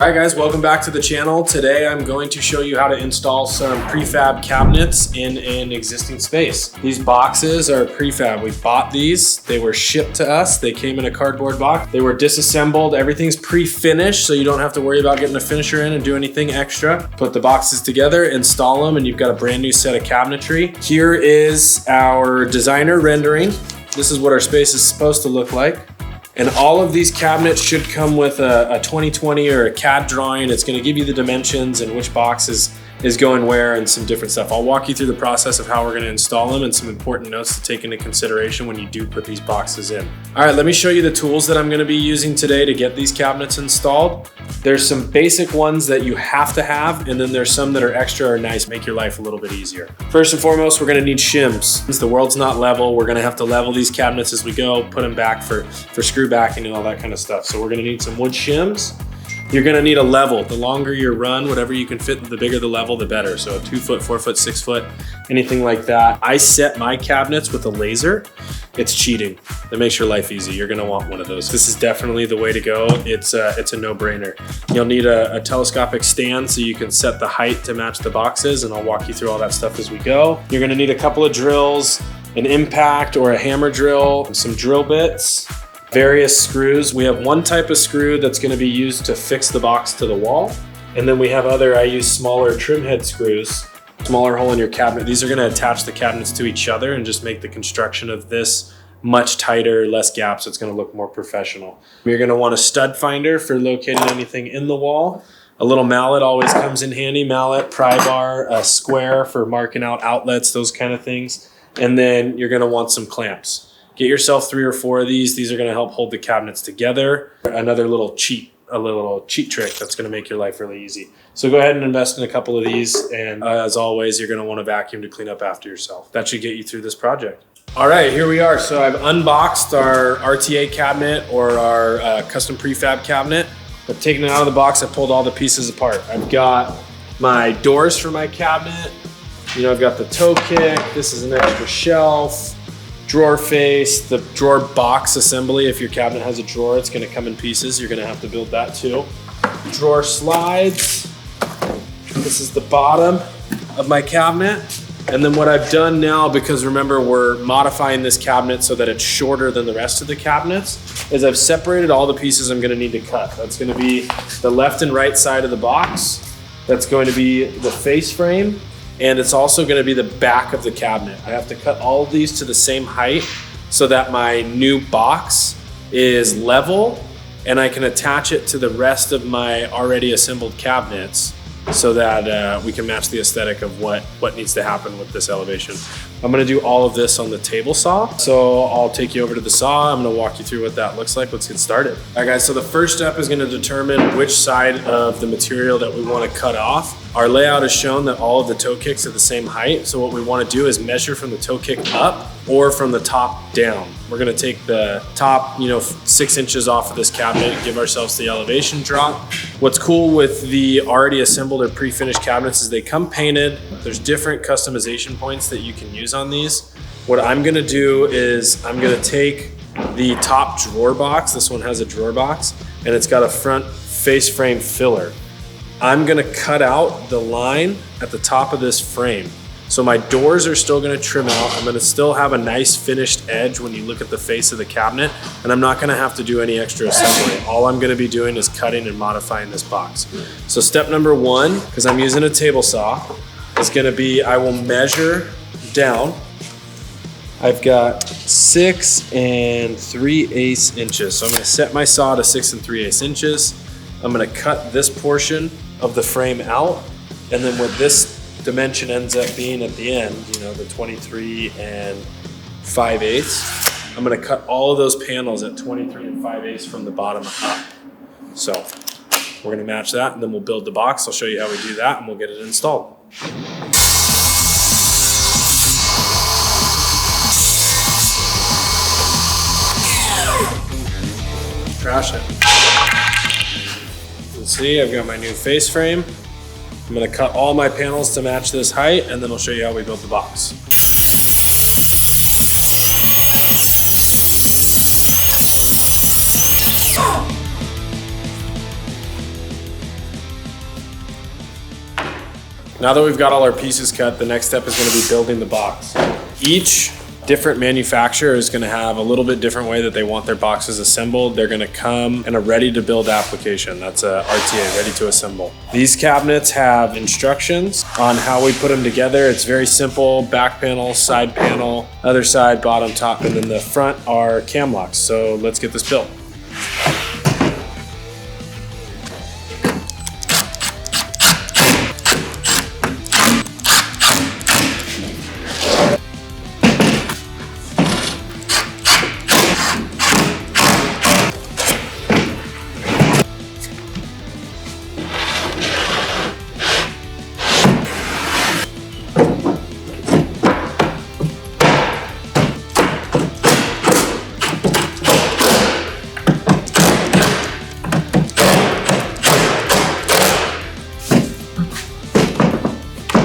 Alright guys, welcome back to the channel. Today I'm going to show you how to install some prefab cabinets in an existing space. These boxes are prefab. We bought these, they were shipped to us, they came in a cardboard box, they were disassembled, everything's pre-finished so you don't have to worry about getting a finisher in and do anything extra. Put the boxes together, install them, and you've got a brand new set of cabinetry. Here is our designer rendering. This is what our space is supposed to look like. And all of these cabinets should come with a 2020 or a CAD drawing. It's gonna give you the dimensions and which box is going where and some different stuff. I'll walk you through the process of how we're gonna install them and some important notes to take into consideration when you do put these boxes in. All right, let me show you the tools that I'm gonna be using today to get these cabinets installed. There's some basic ones that you have to have, and then there's some that are extra or nice, make your life a little bit easier. First and foremost, we're gonna need shims. Since the world's not level, we're gonna have to level these cabinets as we go, put them back for screw backing and all that kind of stuff. So we're gonna need some wood shims. You're gonna need a level. The longer your run, whatever you can fit, the bigger the level, the better. So a 2 foot, 4 foot, 6 foot, anything like that. I set my cabinets with a laser. It's cheating. That makes your life easy. You're gonna want one of those. This is definitely the way to go. It's a no-brainer. You'll need a telescopic stand so you can set the height to match the boxes, and I'll walk you through all that stuff as we go. You're gonna need a couple of drills, an impact or a hammer drill, some drill bits, various screws. We have one type of screw that's going to be used to fix the box to the wall. And then we have I use smaller trim head screws, smaller hole in your cabinet. These are going to attach the cabinets to each other and just make the construction of this much tighter, less gaps. So it's going to look more professional. You're going to want a stud finder for locating anything in the wall. A little mallet always comes in handy. Mallet, pry bar, a square for marking out outlets, those kind of things. And then you're going to want some clamps. Get yourself 3 or 4 of these. These are gonna help hold the cabinets together. Another little cheat trick that's gonna make your life really easy. So go ahead and invest in a couple of these. And as always, you're gonna want a vacuum to clean up after yourself. That should get you through this project. All right, here we are. So I've unboxed our RTA cabinet or our custom prefab cabinet. I've taken it out of the box. I pulled all the pieces apart. I've got my doors for my cabinet. You know, I've got the toe kick. This is an extra shelf. Drawer face, the drawer box assembly. If your cabinet has a drawer, it's gonna come in pieces. You're gonna have to build that too. Drawer slides. This is the bottom of my cabinet. And then what I've done now, because remember we're modifying this cabinet so that it's shorter than the rest of the cabinets, is I've separated all the pieces I'm gonna need to cut. That's gonna be the left and right side of the box. That's going to be the face frame. And it's also gonna be the back of the cabinet. I have to cut all of these to the same height so that my new box is level and I can attach it to the rest of my already assembled cabinets so that we can match the aesthetic of what needs to happen with this elevation. I'm gonna do all of this on the table saw. So I'll take you over to the saw. I'm gonna walk you through what that looks like. Let's get started. All right guys, so the first step is gonna determine which side of the material that we wanna cut off. Our layout has shown that all of the toe kicks are the same height. So what we wanna do is measure from the toe kick up or from the top down. We're gonna take the top, 6 inches off of this cabinet and give ourselves the elevation drop. What's cool with the already assembled or pre-finished cabinets is they come painted. There's different customization points that you can use on these. What I'm gonna do is I'm gonna take the top drawer box. This one has a drawer box and it's got a front face frame filler. I'm gonna cut out the line at the top of this frame. So my doors are still gonna trim out. I'm gonna still have a nice finished edge when you look at the face of the cabinet, and I'm not gonna have to do any extra assembly. All I'm gonna be doing is cutting and modifying this box. So step number 1, because I'm using a table saw, is gonna be I will measure down. I've got 6 3/8 inches. So I'm gonna set my saw to 6 3/8 inches. I'm gonna cut this portion of the frame out, and then what this dimension ends up being at the end, the 23 5/8, I'm gonna cut all of those panels at 23 5/8 from the bottom up. So we're gonna match that and then we'll build the box. I'll show you how we do that and we'll get it installed. Trash it. You can see I've got my new face frame. I'm gonna cut all my panels to match this height and then I'll show you how we build the box. Now that we've got all our pieces cut, the next step is going to be building the box. Each different manufacturer is going to have a little bit different way that they want their boxes assembled. They're going to come in a ready to build application. That's a RTA, ready to assemble. These cabinets have instructions on how we put them together. It's very simple: back panel, side panel, other side, bottom, top, and then the front are cam locks. So let's get this built.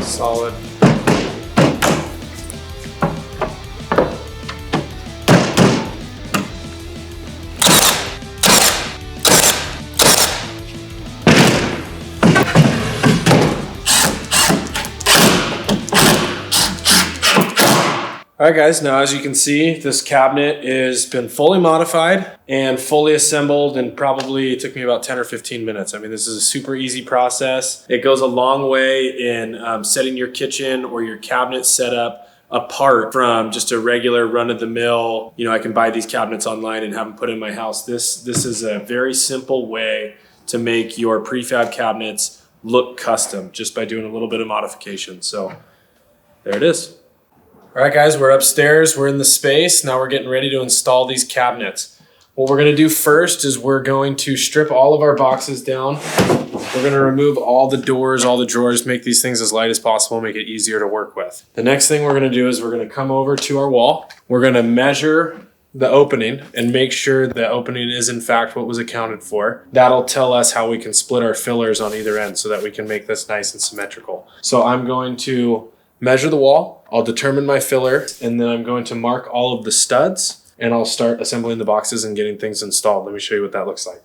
Solid. All right guys, now as you can see, this cabinet has been fully modified and fully assembled, and probably took me about 10 or 15 minutes. I mean, this is a super easy process. It goes a long way in setting your kitchen or your cabinet setup apart from just a regular run-of-the-mill, I can buy these cabinets online and have them put in my house. This is a very simple way to make your prefab cabinets look custom just by doing a little bit of modification. So there it is. All right guys, we're upstairs, we're in the space. Now we're getting ready to install these cabinets. What we're gonna do first is we're going to strip all of our boxes down. We're gonna remove all the doors, all the drawers, make these things as light as possible, make it easier to work with. The next thing we're gonna do is we're gonna come over to our wall. We're gonna measure the opening and make sure the opening is in fact what was accounted for. That'll tell us how we can split our fillers on either end so that we can make this nice and symmetrical. So I'm going to measure the wall, I'll determine my filler, and then I'm going to mark all of the studs, and I'll start assembling the boxes and getting things installed. Let me show you what that looks like.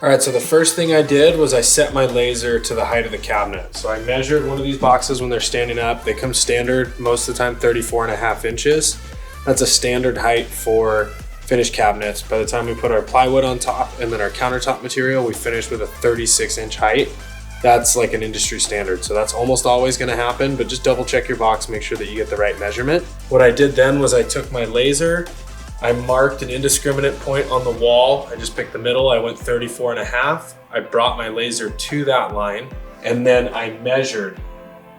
All right, so the first thing I did was I set my laser to the height of the cabinet. So I measured one of these boxes when they're standing up. They come standard, most of the time 34.5 inches. That's a standard height for finished cabinets. By the time we put our plywood on top and then our countertop material, we finished with a 36-inch height. That's like an industry standard. So that's almost always gonna happen, but just double check your box, make sure that you get the right measurement. What I did then was I took my laser, I marked an indiscriminate point on the wall. I just picked the middle, I went 34.5. I brought my laser to that line, and then I measured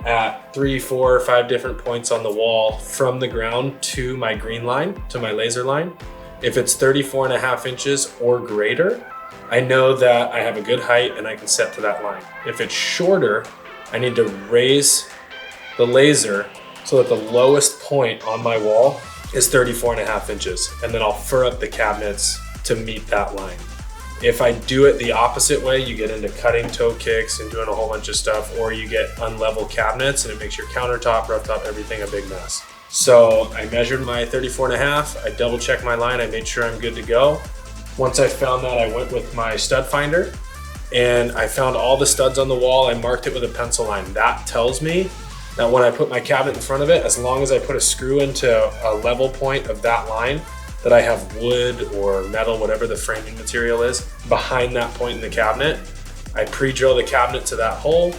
at 3, 4, 5 different points on the wall from the ground to my green line, to my laser line. If it's 34.5 inches or greater, I know that I have a good height and I can set to that line. If it's shorter, I need to raise the laser so that the lowest point on my wall is 34.5 inches. And then I'll fur up the cabinets to meet that line. If I do it the opposite way, you get into cutting toe kicks and doing a whole bunch of stuff, or you get unlevel cabinets and it makes your countertop, rooftop, everything a big mess. So I measured my 34.5, I double checked my line, I made sure I'm good to go. Once I found that, I went with my stud finder and I found all the studs on the wall. I marked it with a pencil line. That tells me that when I put my cabinet in front of it, as long as I put a screw into a level point of that line, that I have wood or metal, whatever the framing material is, behind that point in the cabinet. I pre-drill the cabinet to that hole.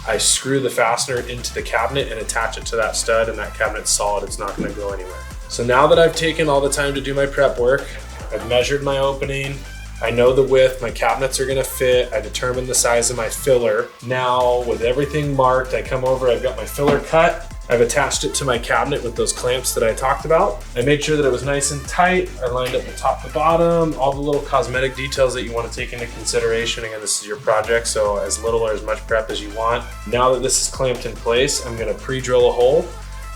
I screw the fastener into the cabinet and attach it to that stud, and that cabinet's solid, it's not gonna go anywhere. So now that I've taken all the time to do my prep work, I've measured my opening, I know the width, my cabinets are gonna fit, I determined the size of my filler. Now with everything marked, I come over, I've got my filler cut, I've attached it to my cabinet with those clamps that I talked about. I made sure that it was nice and tight. I lined up the top to bottom, all the little cosmetic details that you want to take into consideration. Again, this is your project, so as little or as much prep as you want. Now that this is clamped in place, I'm gonna pre-drill a hole,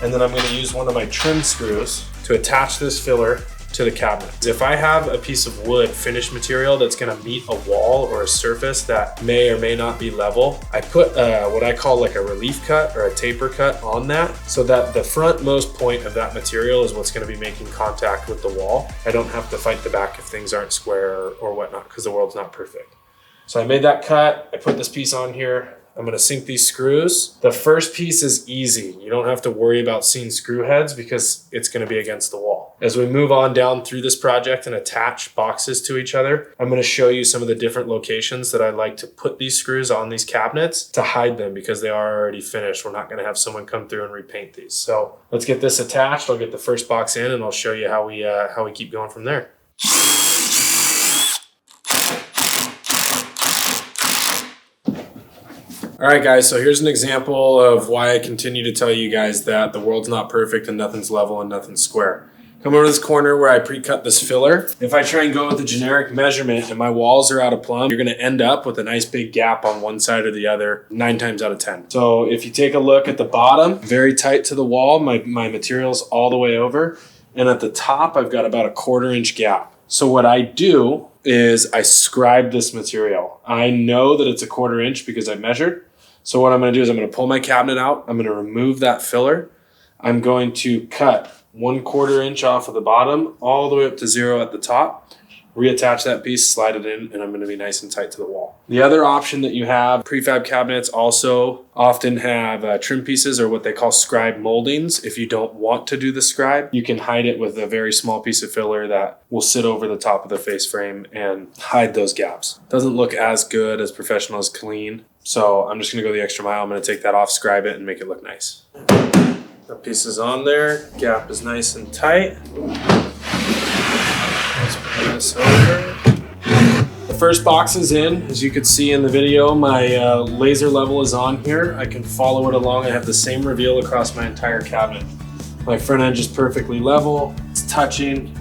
and then I'm gonna use one of my trim screws to attach this filler to the cabinet. If I have a piece of wood, finished material that's gonna meet a wall or a surface that may or may not be level, I put what I call like a relief cut or a taper cut on that, so that the frontmost point of that material is what's gonna be making contact with the wall. I don't have to fight the back if things aren't square or whatnot, because the world's not perfect. So I made that cut, I put this piece on here. I'm gonna sink these screws. The first piece is easy. You don't have to worry about seeing screw heads because it's gonna be against the wall. As we move on down through this project and attach boxes to each other, I'm gonna show you some of the different locations that I like to put these screws on these cabinets to hide them because they are already finished. We're not gonna have someone come through and repaint these. So let's get this attached. I'll get the first box in and I'll show you how we keep going from there. All right, guys, so here's an example of why I continue to tell you guys that the world's not perfect and nothing's level and nothing's square. Come over to this corner where I pre-cut this filler. If I try and go with a generic measurement and my walls are out of plumb, you're gonna end up with a nice big gap on one side or the other 9 times out of 10. So if you take a look at the bottom, very tight to the wall, my material's all the way over. And at the top, I've got about a 1/4 inch gap. So what I do is I scribe this material. I know that it's a 1/4 inch because I measured. So what I'm gonna do is I'm gonna pull my cabinet out. I'm gonna remove that filler. I'm going to cut 1/4 inch off of the bottom all the way up to 0 at the top. Reattach that piece, slide it in, and I'm gonna be nice and tight to the wall. The other option that you have, prefab cabinets also often have trim pieces or what they call scribe moldings. If you don't want to do the scribe, you can hide it with a very small piece of filler that will sit over the top of the face frame and hide those gaps. Doesn't look as good, as professional, as clean. So I'm just gonna go the extra mile. I'm gonna take that off, scribe it, and make it look nice. That piece is on there, gap is nice and tight. Let's put this over. The first box is in. As you could see in the video, my laser level is on here. I can follow it along. I have the same reveal across my entire cabinet. My front edge is perfectly level. It's touching,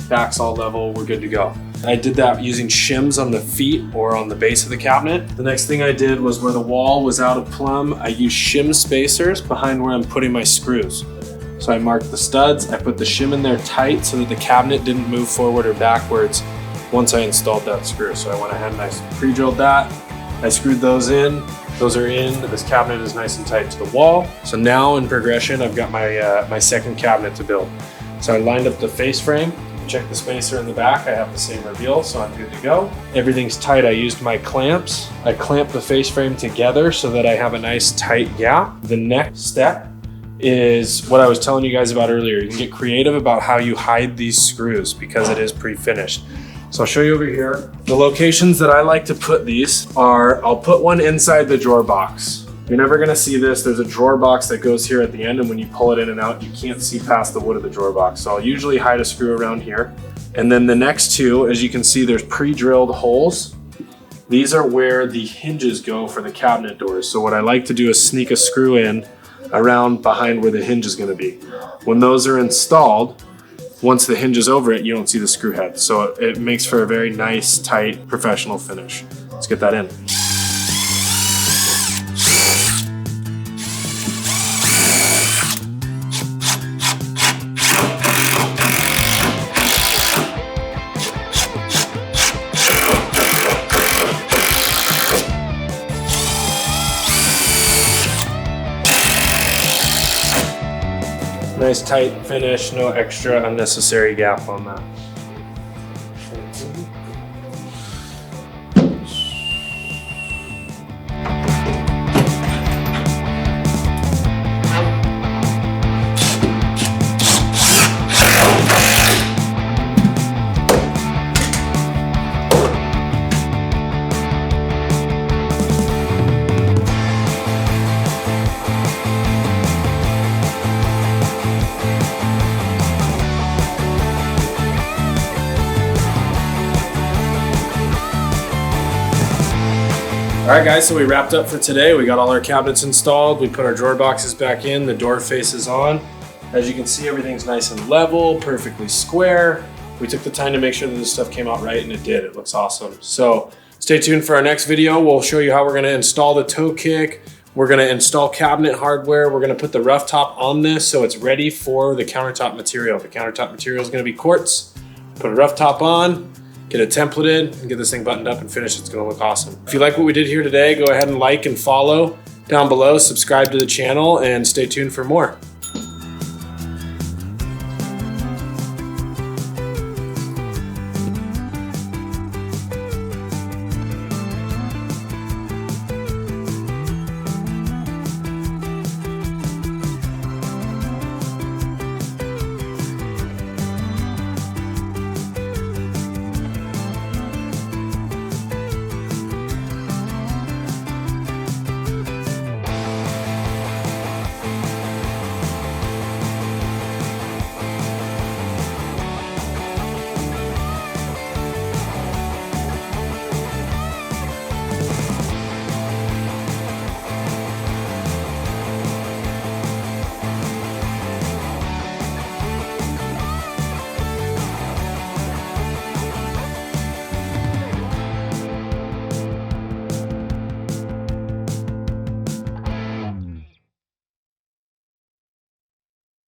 back's all level, we're good to go. I did that using shims on the feet or on the base of the cabinet. The next thing I did was where the wall was out of plumb, I used shim spacers behind where I'm putting my screws. So I marked the studs, I put the shim in there tight so that the cabinet didn't move forward or backwards once I installed that screw. So I went ahead and I pre-drilled that. I screwed those in. Those are in. This cabinet is nice and tight to the wall. So now in progression, I've got my second cabinet to build. So I lined up the face frame, check the spacer in the back. I have the same reveal, so I'm good to go. Everything's tight. I used my clamps. I clamped the face frame together so that I have a nice tight gap. The next step is what I was telling you guys about earlier. You can get creative about how you hide these screws because it is pre-finished. So I'll show you over here. The locations that I like to put these are, I'll put one inside the drawer box. You're never gonna see this. There's a drawer box that goes here at the end, and when you pull it in and out, you can't see past the wood of the drawer box. So I'll usually hide a screw around here. And then the next two, as you can see, there's pre-drilled holes. These are where the hinges go for the cabinet doors. So what I like to do is sneak a screw in around behind where the hinge is gonna be. When those are installed, once the hinge is over it, you don't see the screw head. So it makes for a very nice, tight, professional finish. Let's get that in. Nice tight finish, no extra unnecessary gap on that. All right, guys, so we wrapped up for today. We got all our cabinets installed. We put our drawer boxes back in. The door faces on. As you can see, everything's nice and level, perfectly square. We took the time to make sure that this stuff came out right, and it did. It looks awesome. So stay tuned for our next video. We'll show you how we're gonna install the toe kick. We're gonna install cabinet hardware. We're gonna put the rough top on this so it's ready for the countertop material. The countertop material is gonna be quartz. Put a rough top on, get it templated, and get this thing buttoned up and finished. It's gonna look awesome. If you like what we did here today, go ahead and like and follow down below, subscribe to the channel, and stay tuned for more.